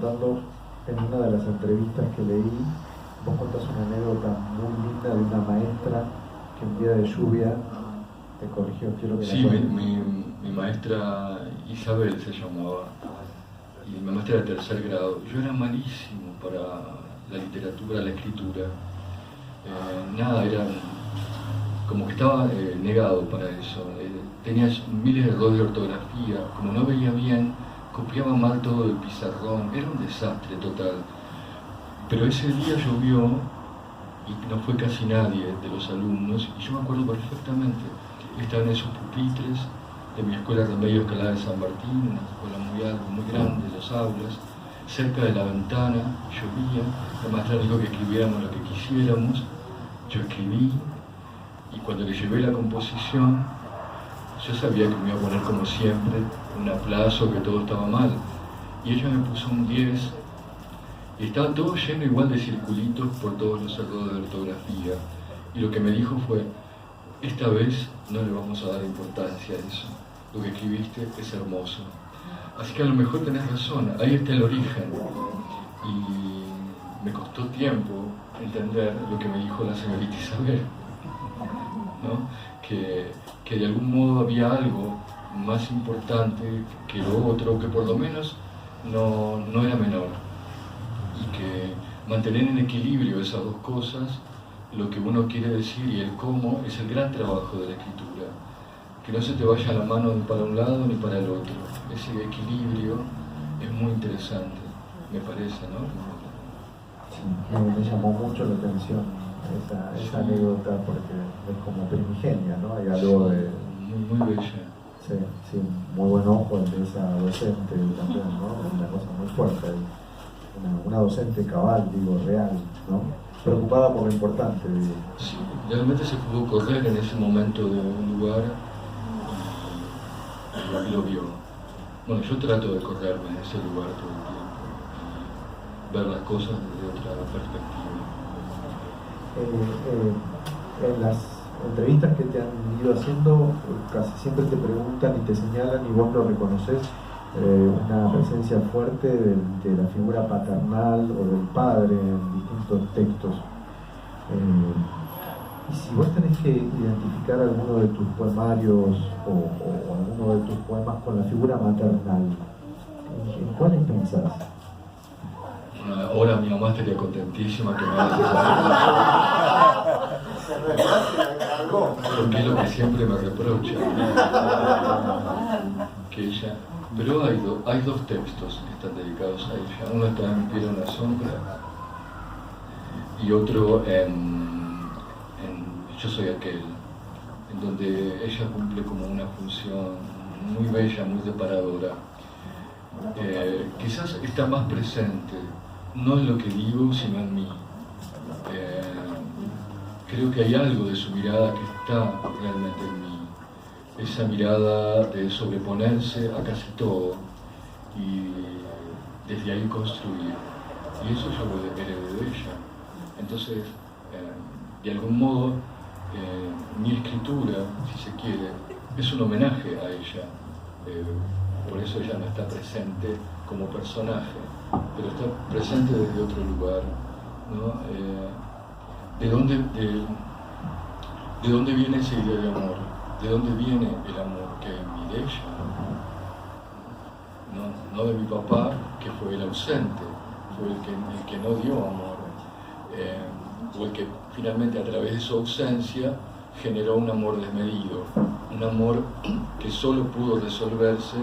contando en una de las entrevistas que leí, vos contás una anécdota muy linda de una maestra que un día de lluvia te corrigió. Quiero que sí, mi maestra Isabel se llamaba, y mi maestra de tercer grado. Yo era malísimo para la literatura, la escritura. Nada, era como que estaba negado para eso. Tenía miles de errores de ortografía, como no veía bien, copiaba mal todo del pizarrón, era un desastre total. Pero ese día llovió y no fue casi nadie de los alumnos, y yo me acuerdo perfectamente, estaban esos pupitres de mi escuela Remedios Calada de San Martín, una escuela muy alta, muy grande, las aulas, cerca de la ventana, llovía, la maestra dijo que escribiéramos lo que quisiéramos, yo escribí, y cuando le llevé la composición, yo sabía que me iba a poner como siempre, un aplazo, que todo estaba mal, y ella me puso un 10, y estaba todo lleno igual de circulitos por todos los errores de ortografía, y lo que me dijo fue: esta vez no le vamos a dar importancia a eso, lo que escribiste es hermoso. Así que a lo mejor tenés razón, ahí está el origen. Y me costó tiempo entender lo que me dijo la señorita Isabel, ¿no? Que de algún modo había algo más importante que lo otro, que por lo menos no era menor. Y que mantener en equilibrio esas dos cosas, lo que uno quiere decir y el cómo, es el gran trabajo de la escritura. Que no se te vaya la mano ni para un lado ni para el otro. Ese equilibrio es muy interesante, me parece, ¿no? Sí, me llamó mucho la atención esa anécdota, porque es como primigenia, ¿no? Hay algo de... Muy bella. Sí, sí, muy buen ojo el de esa docente también, ¿no? Es una cosa muy fuerte. Una docente cabal, digo, real, ¿no? Preocupada por lo importante, digo. Sí, realmente se pudo correr en ese momento de un lugar y lo vio. Bueno, yo trato de correrme en ese lugar todo el tiempo y ver las cosas desde otra perspectiva. En las entrevistas que te han ido haciendo, casi siempre te preguntan y te señalan, y vos lo reconoces, una presencia fuerte de la figura paternal o del padre en distintos textos. Y si vos tenés que identificar alguno de tus poemarios o alguno de tus poemas con la figura maternal, ¿en cuáles pensás? Ahora mi mamá estaría contentísima que me hagas esa porque es lo que siempre me reprocha, que ella... Pero hay dos textos que están dedicados a ella. Uno está en Mi piel en la sombra y otro en Yo soy aquel, en donde ella cumple como una función muy bella, muy reparadora. Quizás está más presente, no en lo que digo, sino en mí. Creo que hay algo de su mirada que está realmente en mí. Esa mirada de sobreponerse a casi todo y desde ahí construir. Y eso yo lo heredé de ella. Entonces, de algún modo, mi escritura, si se quiere, es un homenaje a ella. Por eso ella no está presente como personaje, pero está presente desde otro lugar, ¿no? ¿De dónde viene esa idea de amor? ¿De dónde viene el amor que hay en mí? De ella, no de mi papá, que fue el ausente, fue el que no dio amor, o el que finalmente a través de su ausencia generó un amor desmedido, un amor que solo pudo resolverse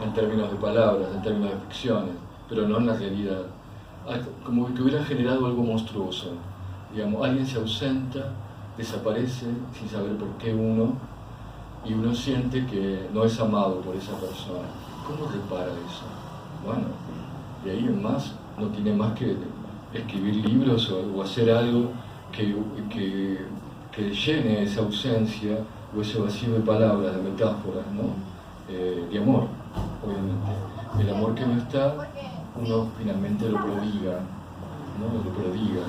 en términos de palabras, en términos de ficciones, pero no en la realidad. Como que hubiera generado algo monstruoso. Digamos, alguien se ausenta, desaparece sin saber por qué y uno siente que no es amado por esa persona. ¿Cómo repara eso? Bueno, de ahí en más no tiene más que escribir libros o hacer algo que llene esa ausencia o ese vacío de palabras, de metáforas, ¿no? De amor, obviamente. El amor que no está, uno finalmente lo prodiga, ¿no? Lo prodiga.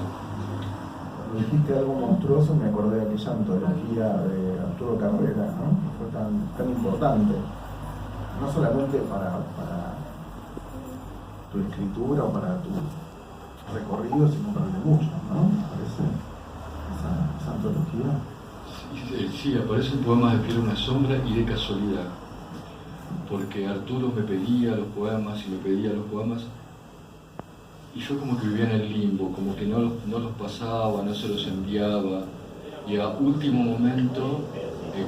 Dijiste algo monstruoso, me acordé de aquella antología de Arturo Carrera, ¿no? Que fue tan importante, no solamente para tu escritura o para tu recorrido, sino para el de muchos, ¿no? Me parece esa antología. Sí, aparecen poemas de Piedra una sombra y de casualidad, porque Arturo me pedía los poemas y me pedía los poemas, y yo como que vivía en el limbo, como que no los pasaba, no se los enviaba, y a último momento,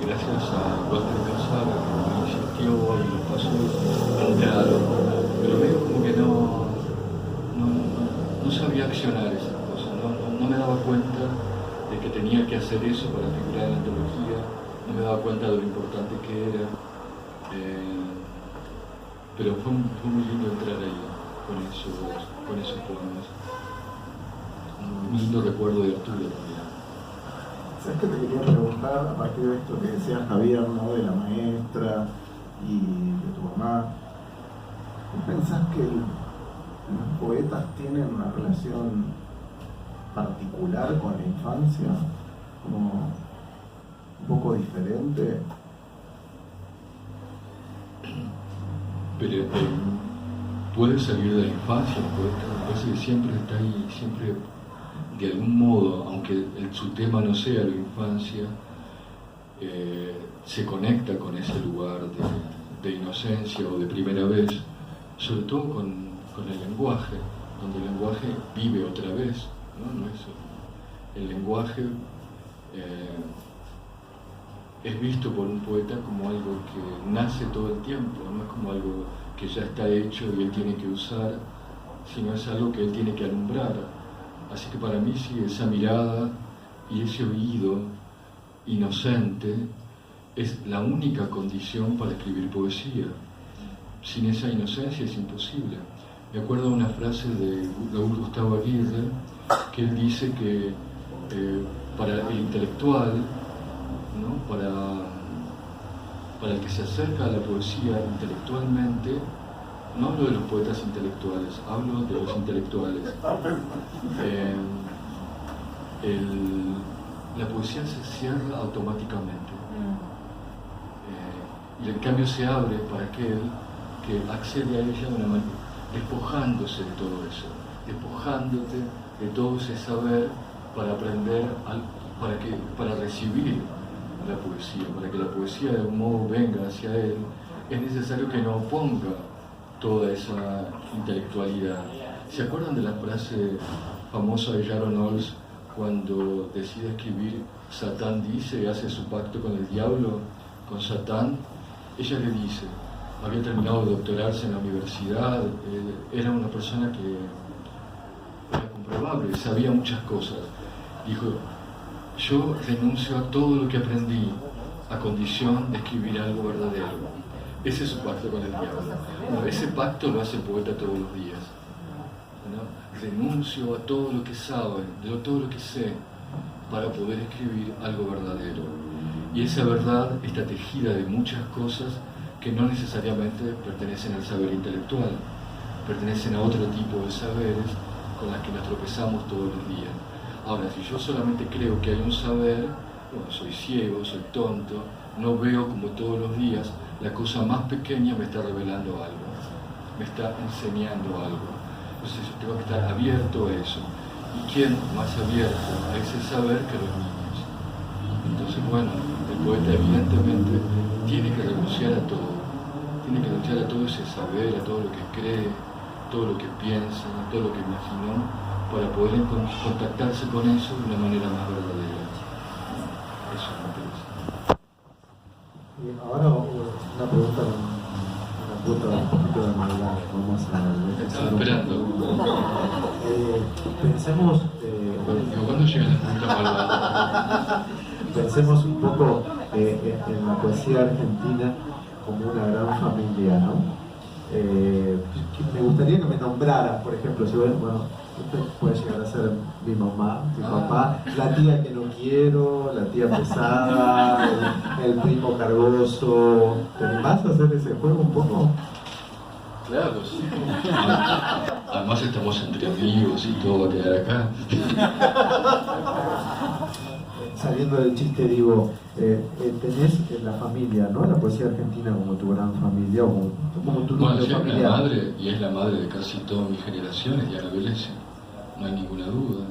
gracias a Walter Casara, que me insistió y los pasó, entraron, pero medio como que no sabía accionar esas cosas, no me daba cuenta de que tenía que hacer eso para figurar en la antología, no me daba cuenta de lo importante que era, pero fue muy lindo entrar ahí con esos poemas. Un lindo recuerdo de Arturo también. ¿Sabes qué te quería preguntar a partir de esto que decía Javier, ¿no? De la maestra y de tu mamá? ¿Vos pensás que los poetas tienen una relación particular con la infancia, como un poco diferente? Pero puede salir de la infancia, el poeta, me parece que siempre está ahí, siempre de algún modo, aunque su tema no sea la infancia, se conecta con ese lugar de inocencia o de primera vez, sobre todo con el lenguaje, donde el lenguaje vive otra vez, ¿no? El lenguaje es visto por un poeta como algo que nace todo el tiempo, no es como algo que ya está hecho y él tiene que usar, sino es algo que él tiene que alumbrar. Así que para mí sí, esa mirada y ese oído inocente es la única condición para escribir poesía. Sin esa inocencia es imposible. Me acuerdo de una frase de Raúl Gustavo Aguirre, que él dice que para el intelectual, ¿no? Para el que se acerca a la poesía intelectualmente, no hablo de los poetas intelectuales, hablo de los intelectuales. La poesía se cierra automáticamente. Y el cambio se abre para aquel que accede a ella de una manera, despojándose de todo eso, despojándote de todo ese saber para aprender, para recibir la poesía, para que la poesía de algún modo venga hacia él, es necesario que no oponga toda esa intelectualidad. ¿Se acuerdan de la frase famosa de Sharon Olds cuando decide escribir Satán dice y hace su pacto con el diablo, con Satán? Ella le dice, había terminado de doctorarse en la universidad, era una persona que era comprobable, sabía muchas cosas. Dijo, yo renuncio a todo lo que aprendí a condición de escribir algo verdadero. Ese es su pacto con el diablo. Bueno, ese pacto lo hace el poeta todos los días, ¿no? Renuncio a todo lo que sabe, todo lo que sé, para poder escribir algo verdadero. Y esa verdad está tejida de muchas cosas que no necesariamente pertenecen al saber intelectual, pertenecen a otro tipo de saberes con las que nos tropezamos todos los días. Ahora, si yo solamente creo que hay un saber, bueno, soy ciego, soy tonto, no veo como todos los días la cosa más pequeña me está revelando algo, me está enseñando algo. Entonces yo tengo que estar abierto a eso. ¿Y quién más abierto a ese saber que los niños? Entonces, bueno, el poeta evidentemente tiene que renunciar a todo, tiene que renunciar a todo ese saber, a todo lo que cree, todo lo que piensa, todo lo que imaginó, para poder contactarse con eso de una manera más verdadera. Eso me parece. Bien, ahora una pregunta, una puta un poquito de maldad, vamos a Estaba esperando. Pensemos... ¿Cuándo llegan las preguntas malvadas? Pensemos un poco en la poesía argentina como una gran familia, ¿no? Me gustaría que me nombraras, por ejemplo, si bueno, usted puede llegar a ser mi mamá, mi papá, la tía que no quiero, la tía pesada, el primo cargoso. ¿Te animás a hacer ese juego un poco? Claro, sí. Además estamos entre amigos y todo va a quedar acá. saliendo del chiste, digo, tenés en la familia, ¿no? La poesía argentina como tu gran familia, o como tu núcleo Sí, familiar. es la madre, y es la madre de casi todas mis generaciones, Diana Vélez, no hay ninguna duda.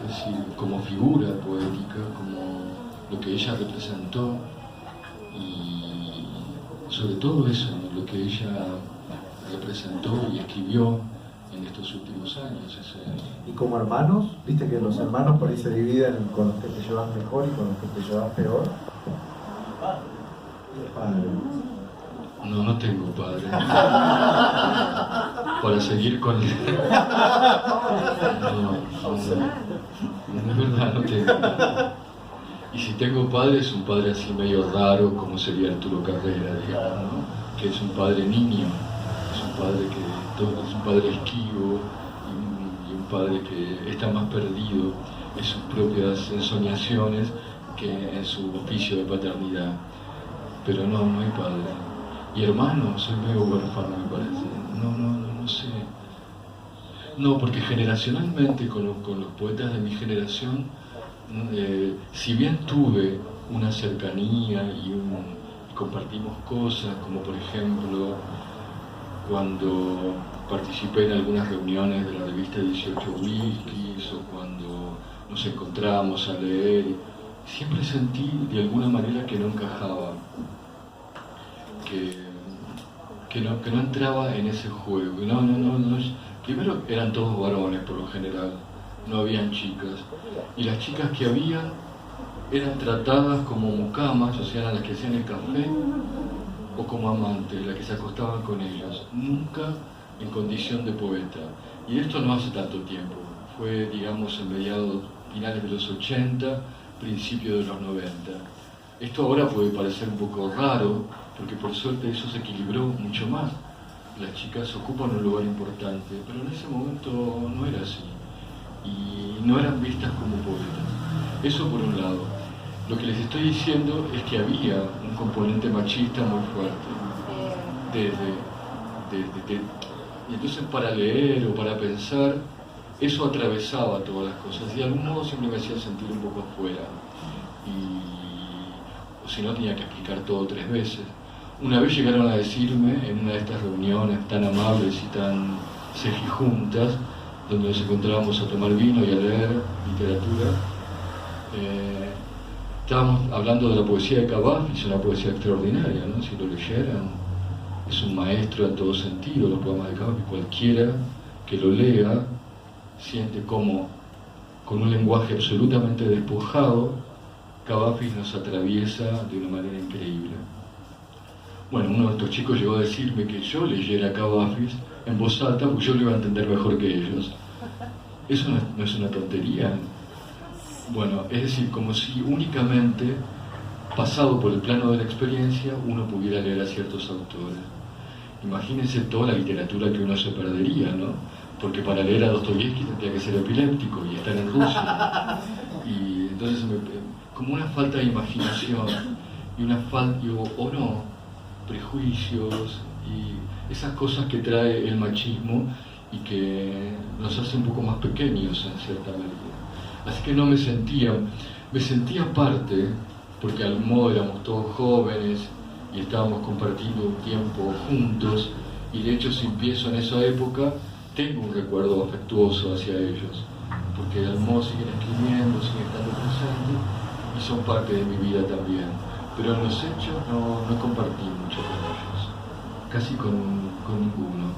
Es decir, como figura poética, como lo que ella representó, y sobre todo eso, ¿no? Lo que ella representó y escribió en estos últimos años. Y como hermanos, viste que los hermanos por ahí se dividen con los que te llevas mejor y con los que te llevas peor. Padre. No tengo padre. Para seguir con... No, de verdad no tengo. Y si tengo padre, es un padre así medio raro, como sería Arturo Carrera, digamos, ¿no? Que es un padre niño, es un padre es un padre esquivo y un padre que está más perdido en sus propias ensoñaciones que en su oficio de paternidad. Pero no hay padre. Y hermano, soy medio huérfano, me parece. No sé. No, porque generacionalmente con los poetas de mi generación, si bien tuve una cercanía y compartimos cosas, como por ejemplo cuando participé en algunas reuniones de la revista 18 Whiskies o cuando nos encontrábamos a leer, siempre sentí de alguna manera que no encajaba, que no entraba en ese juego. Primero eran todos varones por lo general, no habían chicas, y las chicas que había eran tratadas como mucamas, o sea, eran las que hacían el café, o como amantes, las que se acostaban con ellos, nunca en condición de poeta. Y esto no hace tanto tiempo, fue, digamos, en finales de los 80, principios de los 90. Esto ahora puede parecer un poco raro, porque por suerte eso se equilibró mucho más. Las chicas ocupan un lugar importante, pero en ese momento no era así. Y no eran vistas como poetas. Eso por un lado. Lo que les estoy diciendo es que había un componente machista muy fuerte. Y entonces para leer o para pensar, eso atravesaba todas las cosas. Y de algún modo siempre me hacía sentir un poco afuera. O si no, tenía que explicar todo 3 veces. Una vez llegaron a decirme, en una de estas reuniones tan amables y tan cejijuntas, donde nos encontrábamos a tomar vino y a leer literatura, estábamos hablando de la poesía de Cavafis, una poesía extraordinaria, ¿no? Si lo leyeran, es un maestro en todo sentido, los poemas de Cavafis. Cualquiera que lo lea siente como, con un lenguaje absolutamente despojado, Cavafis nos atraviesa de una manera increíble. Bueno, uno de estos chicos llegó a decirme que yo leyera Cavafis en voz alta, porque yo lo iba a entender mejor que ellos. ¿Eso no es una tontería? Bueno, es decir, como si únicamente, pasado por el plano de la experiencia, uno pudiera leer a ciertos autores. Imagínense toda la literatura que uno se perdería, ¿no? Porque para leer a Dostoyevsky tendría que ser epiléptico y estar en Rusia. Y entonces, como una falta de imaginación y una falta, o no, prejuicios y esas cosas que trae el machismo y que nos hace un poco más pequeños en cierta medida. Así que no me sentía parte, porque al modo éramos todos jóvenes y estábamos compartiendo un tiempo juntos, y de hecho si empiezo en esa época tengo un recuerdo afectuoso hacia ellos, porque de algún modo siguen escribiendo, siguen estando presentes y son parte de mi vida también. Pero en los hechos no compartí mucho con ellos, casi con ninguno.